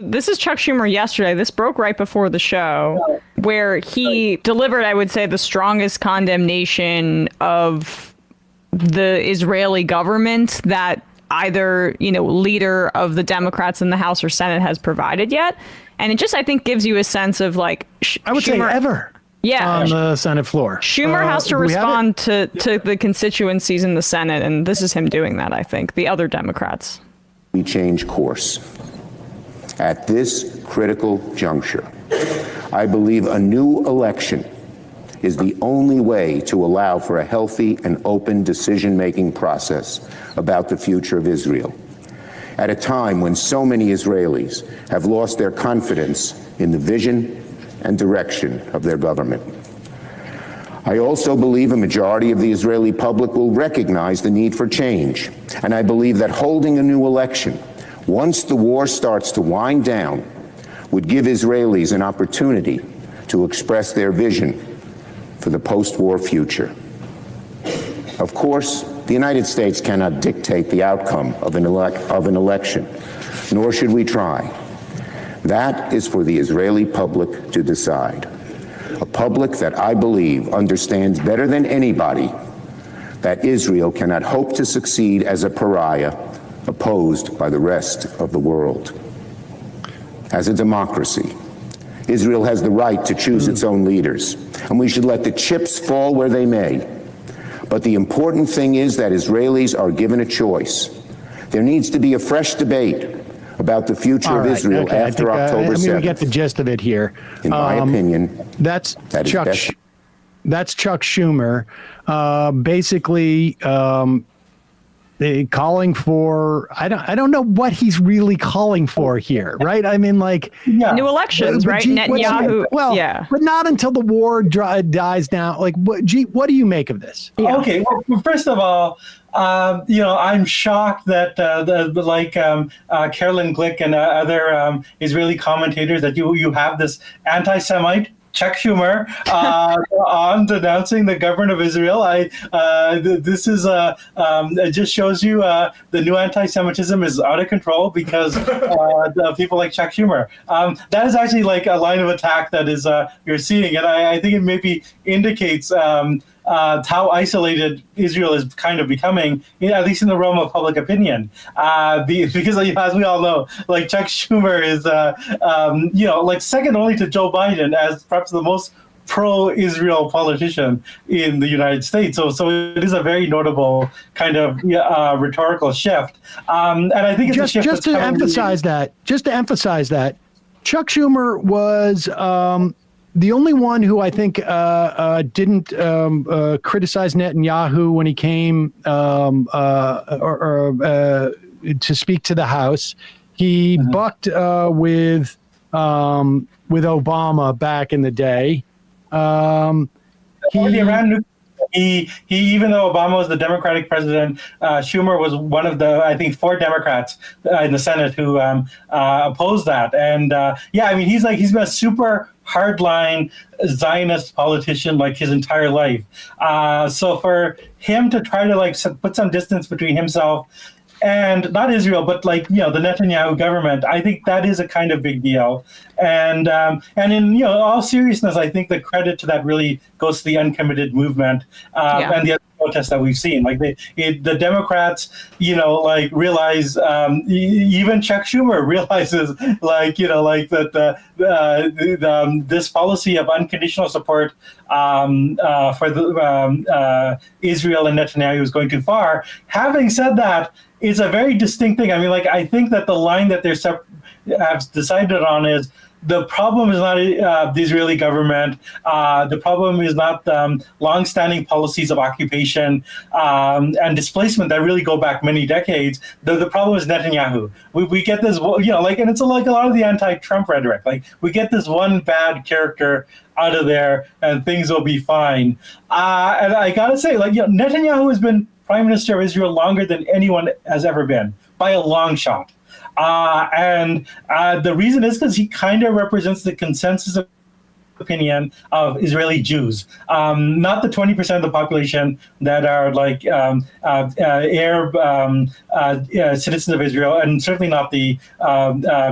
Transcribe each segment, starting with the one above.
This is Chuck Schumer yesterday. This broke right before the show, where he delivered, I would say, the strongest condemnation of the Israeli government that either, leader of the Democrats in the House or Senate has provided yet. And it just, I think, gives you a sense of like, I would say ever. Yeah. On the Senate floor. Schumer has to respond to the constituencies in the Senate. And this is him doing that, I think. The other Democrats. We change course. At this critical juncture, I believe a new election is the only way to allow for a healthy and open decision-making process about the future of Israel. At a time when so many Israelis have lost their confidence in the vision and direction of their government. I also believe a majority of the Israeli public will recognize the need for change, and I believe that holding a new election once the war starts to wind down would give Israelis an opportunity to express their vision for the post-war future. Of course, the United States cannot dictate the outcome of an election, nor should we try. That is for the Israeli public to decide. A public that I believe understands better than anybody that Israel cannot hope to succeed as a pariah opposed by the rest of the world. As a democracy, Israel has the right to choose its own leaders, and we should let the chips fall where they may. But the important thing is that Israelis are given a choice. There needs to be a fresh debate about the future of Israel after October 7th. We get the gist of it here. In my opinion, that's Chuck Schumer, basically calling for, I don't know what he's really calling for here, right? I mean, like new elections, right? Netanyahu. Well, yeah, but not until the war dies down. Like, what do you make of this? Yeah. Okay, well, first of all, I'm shocked that Carolyn Glick and other Israeli commentators that you have this anti-Semite Chuck Schumer on denouncing the government of Israel. This is it just shows you the new anti-Semitism is out of control because of people like Chuck Schumer. That is actually like a line of attack that is you're seeing, and I think it maybe indicates how isolated Israel is kind of becoming, at least in the realm of public opinion. Because as we all know, like Chuck Schumer is, like second only to Joe Biden as perhaps the most pro-Israel politician in the United States. So it is a very notable kind of rhetorical shift. And I think it's just to emphasize that, Chuck Schumer was the only one who I think didn't criticize Netanyahu when he came to speak to the House. He bucked with Obama back in the day. He even though Obama was the Democratic president, Schumer was one of the, I think, 4 Democrats in the Senate who opposed that. And he's been a super hardline Zionist politician like his entire life. So for him to try to put some distance between himself and not Israel, but the Netanyahu government, I think that is a kind of big deal. And in all seriousness, I think the credit to that really goes to the uncommitted movement and the other protests that we've seen. Like the Democrats, realize, even Chuck Schumer realizes, that this policy of unconditional support for Israel and Netanyahu is going too far. Having said that, it's a very distinct thing. I mean, I think that the line that they have decided on is the problem is not the Israeli government. The problem is not long-standing policies of occupation and displacement that really go back many decades. The problem is Netanyahu. We get this, and it's like a lot of the anti-Trump rhetoric. We get this one bad character out of there, and things will be fine. And I gotta say, Netanyahu has been Prime Minister of Israel longer than anyone has ever been, by a long shot. And the reason is because he kind of represents the consensus of opinion of Israeli Jews, not the 20% of the population that are like Arab citizens of Israel, and certainly not the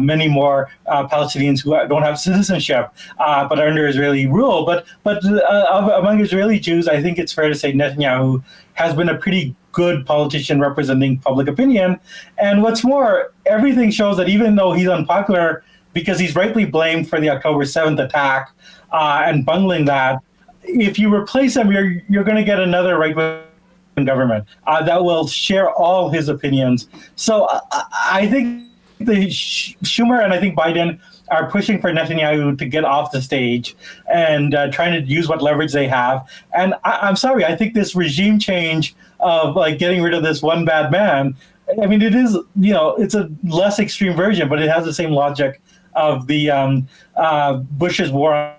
many more Palestinians who don't have citizenship but are under Israeli rule. But among Israeli Jews, I think it's fair to say Netanyahu has been a pretty good politician representing public opinion. And what's more, everything shows that even though he's unpopular because he's rightly blamed for the October 7th attack and bungling that, if you replace him, you're going to get another right-wing government that will share all his opinions. So I think Schumer and I think Biden are pushing for Netanyahu to get off the stage and trying to use what leverage they have. And I'm sorry, I think this regime change of like getting rid of this one bad man, I mean, it is, it's a less extreme version, but it has the same logic of the Bush's war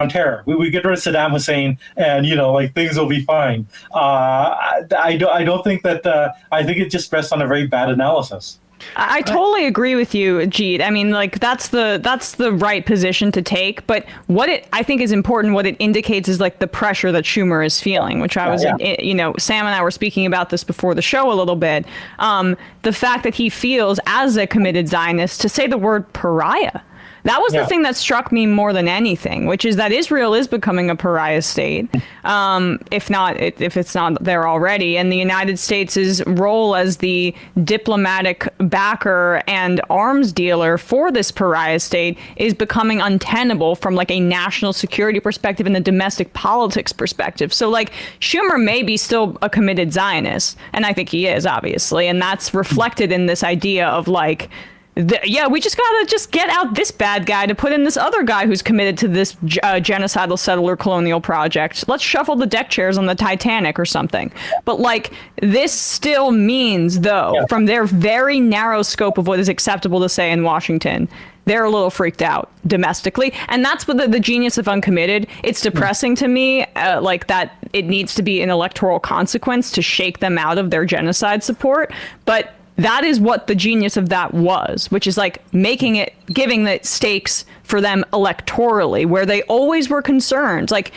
on terror. We get rid of Saddam Hussein, and like things will be fine. I don't think that. I think it just rests on a very bad analysis. I totally agree with you, Jeet. I mean, like that's the right position to take. But what I think is important, what it indicates is like the pressure that Schumer is feeling, which I was, Sam and I were speaking about this before the show a little bit. The fact that he feels as a committed Zionist to say the word pariah. That was the thing that struck me more than anything, which is that Israel is becoming a pariah state, if it's not there already. And the United States' role as the diplomatic backer and arms dealer for this pariah state is becoming untenable from like a national security perspective and the domestic politics perspective. So like Schumer may be still a committed Zionist, and I think he is, obviously. And that's reflected in this idea of like, we just gotta get out this bad guy to put in this other guy who's committed to this genocidal settler colonial project. Let's shuffle the deck chairs on the Titanic or something. But like this still means, though, from their very narrow scope of what is acceptable to say in Washington, they're a little freaked out domestically. And that's what the genius of uncommitted. It's depressing to me, like that it needs to be an electoral consequence to shake them out of their genocide support. But that is what the genius of that was, which is like giving the stakes for them electorally, where they always were concerned. Like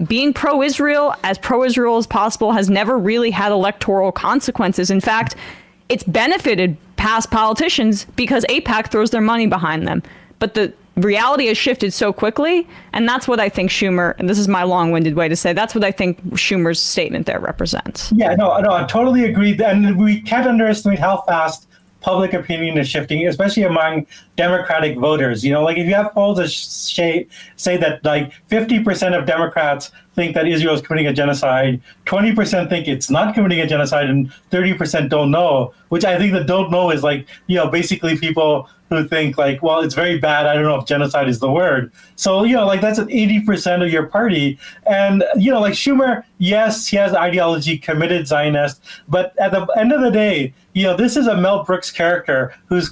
being pro-Israel as possible has never really had electoral consequences. In fact, it's benefited past politicians because AIPAC throws their money behind them. But the reality has shifted so quickly, and that's what I think Schumer, and this is my long-winded way to say, that's what I think Schumer's statement there represents. Yeah, no, I totally agree. And we can't underestimate how fast public opinion is shifting, especially among Democratic voters. Like if you have polls that say that like 50% of Democrats think that Israel is committing a genocide, 20% think it's not committing a genocide, and 30% don't know, which I think the don't know is like, basically people who think like, well, it's very bad. I don't know if genocide is the word. So, like that's an 80% of your party. And, like Schumer, yes, he has ideology, committed Zionist. But at the end of the day, this is a Mel Brooks character whose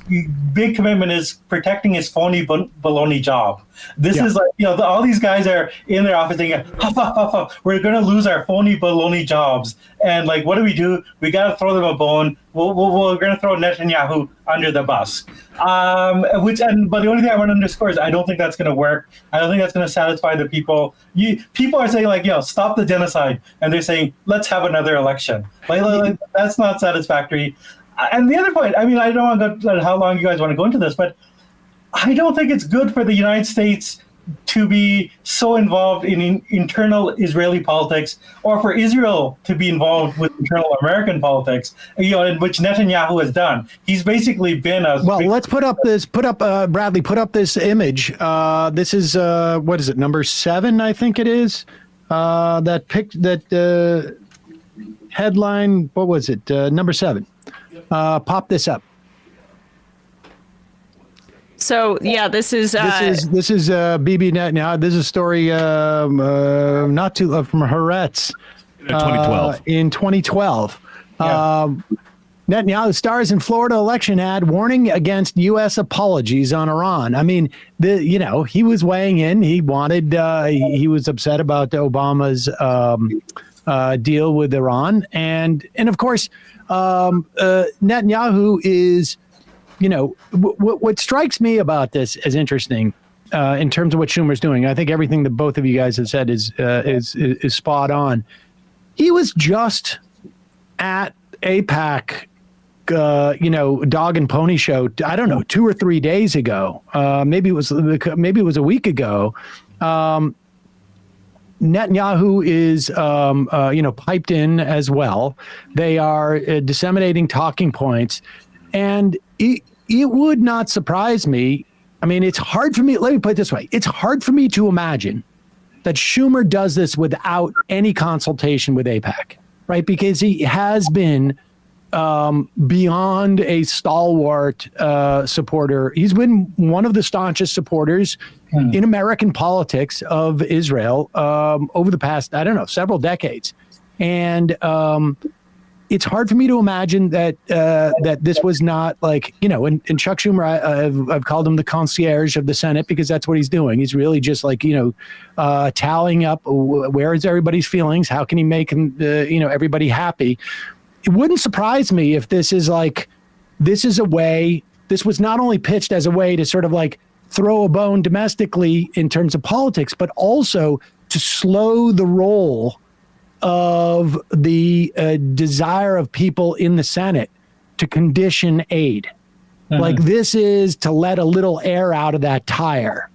big commitment is protecting his phony baloney job. This is like, all these guys are in their office thinking, huff, huff, huff, huff, we're going to lose our phony baloney jobs. And like, what do? We got to throw them a bone. We're going to throw Netanyahu under the bus. But the only thing I want to underscore is I don't think that's going to work. I don't think that's going to satisfy the people. People are saying like, stop the genocide. And they're saying, let's have another election. Like that's not satisfactory. And the other point, I mean, I don't want to go how long you guys want to go into this, but I don't think it's good for the United States to be so involved in internal Israeli politics, or for Israel to be involved with internal American politics, in which Netanyahu has done. He's basically been a... Well, let's Bradley, put up this image. This is, what is it, number 7, I think it is? That headline, what was it? Number 7. Pop this up. So this is Bibi Netanyahu. This is a story not too from Haaretz. 2012. In 2012, Netanyahu stars in Florida election ad warning against U.S. apologies on Iran. I mean, he was weighing in. He wanted. He was upset about Obama's deal with Iran, and of course, Netanyahu is. What strikes me about this as interesting in terms of what Schumer's doing. I think everything that both of you guys have said is spot on. He was just at AIPAC, dog and pony show. I don't know, 2 or 3 days ago. Maybe it was a week ago. Netanyahu is, piped in as well. They are disseminating talking points, and it would not surprise me. I mean, it's hard for me. Let me put it this way: it's hard for me to imagine that Schumer does this without any consultation with AIPAC, right? Because he has been beyond a stalwart supporter. He's been one of the staunchest supporters in American politics of Israel over the past, several decades. And it's hard for me to imagine that that this was not like, and Chuck Schumer, I've called him the concierge of the Senate because that's what he's doing. He's really just like, tallying up where is everybody's feelings? How can he make everybody happy? It wouldn't surprise me if this is a way, this was not only pitched as a way to sort of like throw a bone domestically in terms of politics, but also to slow the roll of the desire of people in the Senate to condition aid. Mm-hmm. Like this is to let a little air out of that tire.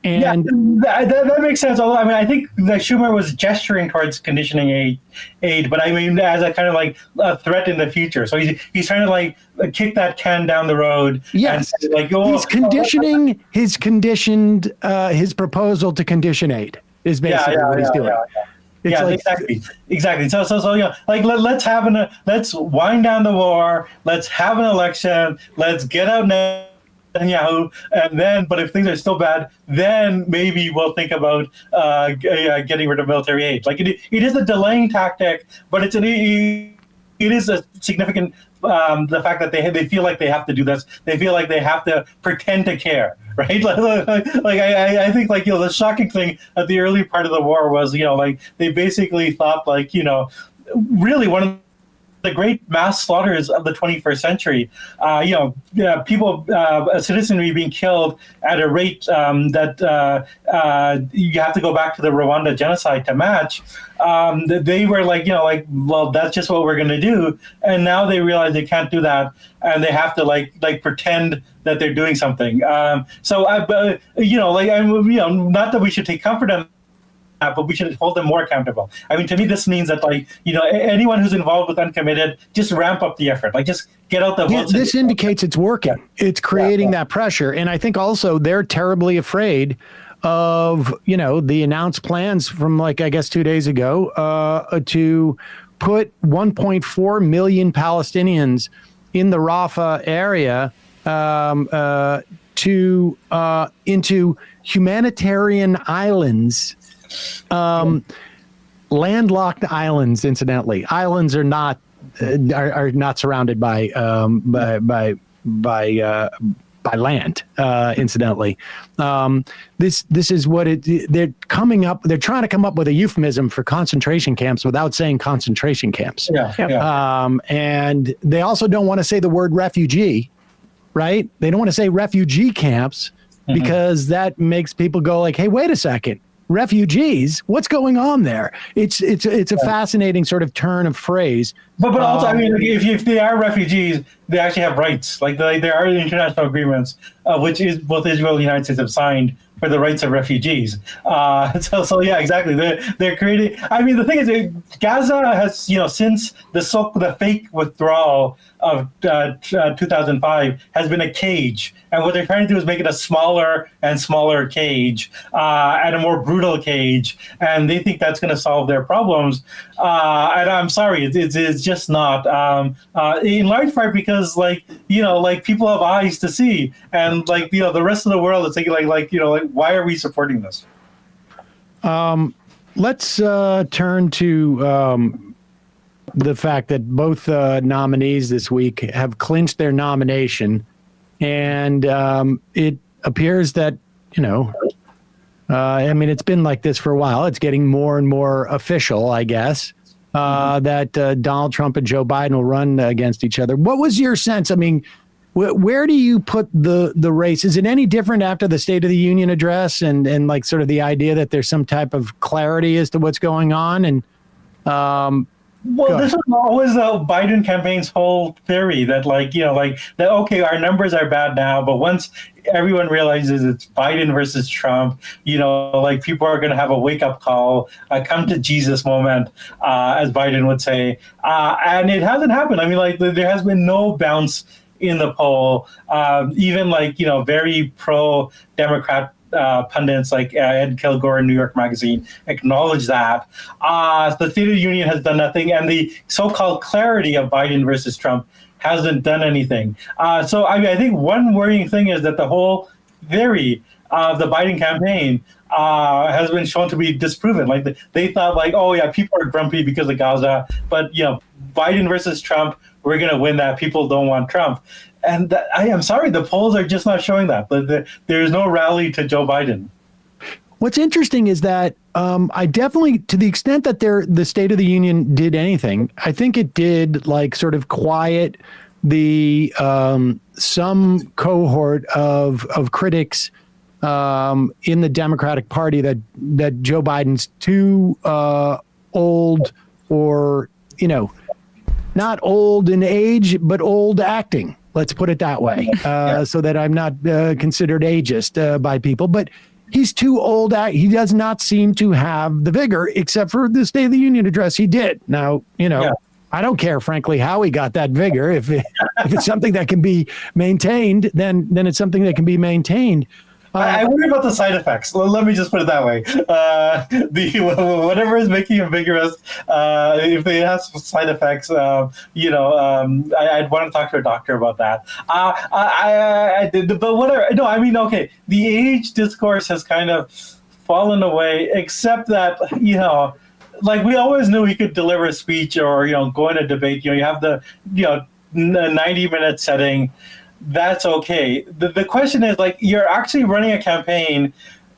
And that makes sense. Although, I think that Schumer was gesturing towards conditioning aid, but I mean, as a kind of like a threat in the future. So he's trying to like kick that can down the road. Yes. And like, he's conditioning his proposal to condition aid is basically what he's doing. Yeah, exactly. So like let's wind down the war. Let's have an election. Let's get out Netanyahu, and then, but if things are still bad, then maybe we'll think about getting rid of military aid. Like it is a delaying tactic, but it is a significant. The fact that they feel like they have to do this, they feel like they have to pretend to care, right? I think the shocking thing at the early part of the war was they basically thought really one of the great mass slaughters of the 21st century, people, citizenry being killed at a rate that you have to go back to the Rwanda genocide to match. They were well, that's just what we're going to do. And now they realize they can't do that, and they have to pretend that they're doing something. Not that we should take comfort in, but we should hold them more accountable. I mean, to me, this means that anyone who's involved with uncommitted, just ramp up the effort. Just get out the votes. This indicates it's working. It's creating that pressure. And I think also they're terribly afraid of, the announced plans from 2 days ago to put 1.4 million Palestinians in the Rafah area into humanitarian islands. Landlocked islands, incidentally. Islands are not surrounded by land, incidentally. This is what they're trying to come up with a euphemism for concentration camps without saying concentration camps. And they also don't want to say the word refugee, right? They don't want to say refugee camps because that makes people go like, hey, wait a second. Refugees, what's going on there? It's a fascinating sort of turn of phrase. But also, I mean, if they are refugees, they actually have rights. There are international agreements, which is both Israel and the United States have signed for the rights of refugees. So yeah, exactly. They're creating. I mean, the thing is, Gaza has since the fake withdrawal of 2005 has been a cage, and what they're trying to do is make it a smaller and smaller cage, and a more brutal cage, and they think that's going to solve their problems. And I'm sorry, it's just not. In large part because people have eyes to see, and the rest of the world is thinking why are we supporting this? Let's turn to the fact that both nominees this week have clinched their nomination, and it appears that it's been like this for a while. It's getting more and more official, I guess, that Donald Trump and Joe Biden will run against each other. What was your sense? I mean, where do you put the race? Is it any different after the State of the Union address and like sort of the idea that there's some type of clarity as to what's going on? And well, this was always the Biden campaign's whole theory that, like, you know, like that, okay, our numbers are bad now, but once everyone realizes it's Biden versus Trump, you know, like people are going to have a wake up call, a come to Jesus moment, as Biden would say. And it hasn't happened. I mean, like there has been no bounce in the poll, even like, you know, very pro Democrat pundits like Ed Kilgore in New York Magazine acknowledge that. The State of the Union has done nothing, and the so-called clarity of Biden versus Trump hasn't done anything. So I mean, I think one worrying thing is that the whole theory of the Biden campaign has been shown to be disproven. Like they thought, like, oh yeah, people are grumpy because of Gaza, but you know, Biden versus Trump, we're going to win that. People don't want Trump. And I am sorry, the polls are just not showing that. But there is no rally to Joe Biden. What's interesting is that I definitely, to the extent that the State of the Union did anything, I think it did like sort of quiet the some cohort of critics in the Democratic Party that Joe Biden's too old, or, you know, not old in age, but old acting. Let's put it that way, so that I'm not considered ageist by people. But he's too old. He does not seem to have the vigor, except for the State of the Union address he did. Now, you know, I don't care, frankly, how he got that vigor. If it's something that can be maintained, then it's something that can be maintained. I worry about the side effects. Let me just put it that way. Whatever is making him vigorous, if they have some side effects, you know, I'd want to talk to a doctor about that. But whatever. No, I mean, okay, the age discourse has kind of fallen away, except that, you know, like we always knew he could deliver a speech or, you know, go in a debate. You know, you have the, you know, 90-minute setting. That's okay. The question is, like, you're actually running a campaign,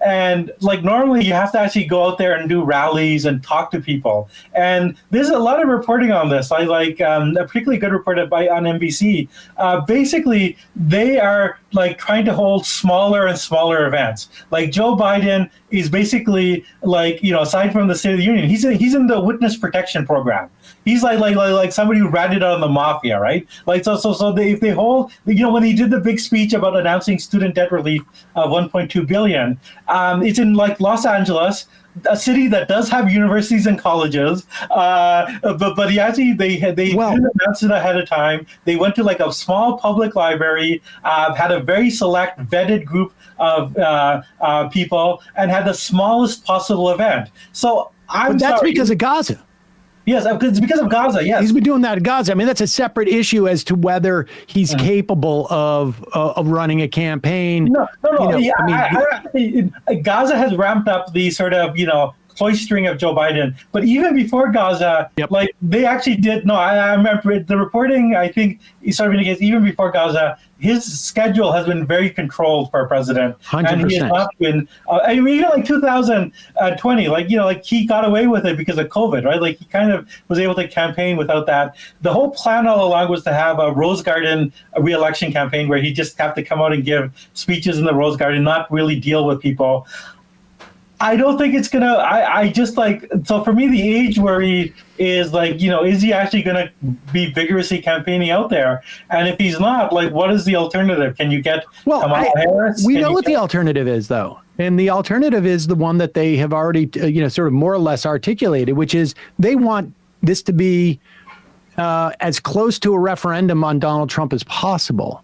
and like normally you have to actually go out there and do rallies and talk to people. And there's a lot of reporting on this. I like a particularly good report on NBC. Basically, they are like trying to hold smaller and smaller events. Like Joe Biden is basically like, you know, aside from the State of the Union, he's in the witness protection program. He's like somebody who ratted out on the mafia, right? Like so if they hold, you know, when he did the big speech about announcing student debt relief of 1.2 billion, it's in like Los Angeles, a city that does have universities and colleges, but he actually they didn't announce it ahead of time. They went to like a small public library, had a very select vetted group of people, and had the smallest possible event. So that's because of Gaza. Yes, it's because of Gaza. Yes, he's been doing that in Gaza. I mean, that's a separate issue as to whether he's capable of running a campaign. No. You know, yeah, I mean, Gaza has ramped up the sort of, you know, cloistering of Joe Biden. But even before Gaza, like they actually did. No, I remember the reporting. I think sort of indicates even before Gaza, his schedule has been very controlled for a president, 100%. and he has not been. I mean, even like 2020, like, you know, like he got away with it because of COVID, right? Like he kind of was able to campaign without that. The whole plan all along was to have a Rose Garden re-election campaign where he just have to come out and give speeches in the Rose Garden, not really deal with people. I don't think it's gonna. I just like, so for me, the age worry is like, you know, is he actually gonna be vigorously campaigning out there? And if he's not, like, what is the alternative? Can you get Kamala Harris? We know what the alternative is, though, and the alternative is the one that they have already, you know, sort of more or less articulated, which is they want this to be as close to a referendum on Donald Trump as possible.